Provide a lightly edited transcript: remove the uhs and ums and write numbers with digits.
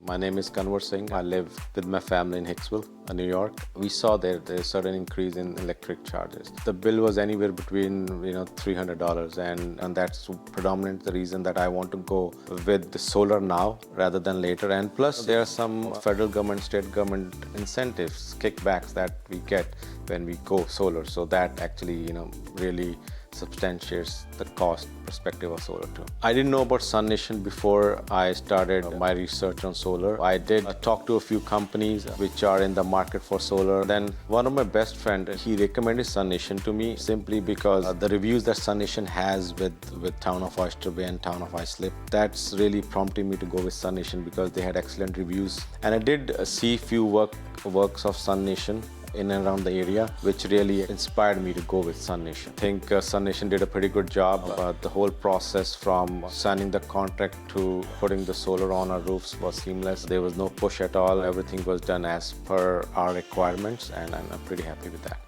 My name is Kanwar. I live with my family in Hicksville, New York. We saw there's a sudden increase in electric charges. The bill was anywhere between $300, and that's predominantly the reason that I want to go with the solar now rather than later. And plus, there are some federal government, state government incentives, kickbacks that we get when we go solar. So that actually, really substantiates the cost perspective of solar too. I didn't know about SUNation before I started my research on solar. I did talk to a few companies which are in the market for solar. Then one of my best friends, he recommended SUNation to me simply because the reviews that SUNation has with Town of Oyster Bay and Town of Islip, that's really prompted me to go with SUNation because they had excellent reviews. And I did see few works of SUNation in and around the area, which really inspired me to go with SUNation. I think SUNation did a pretty good job. The whole process from signing the contract to putting the solar on our roofs was seamless. There was no push at all. Everything was done as per our requirements, and I'm pretty happy with that.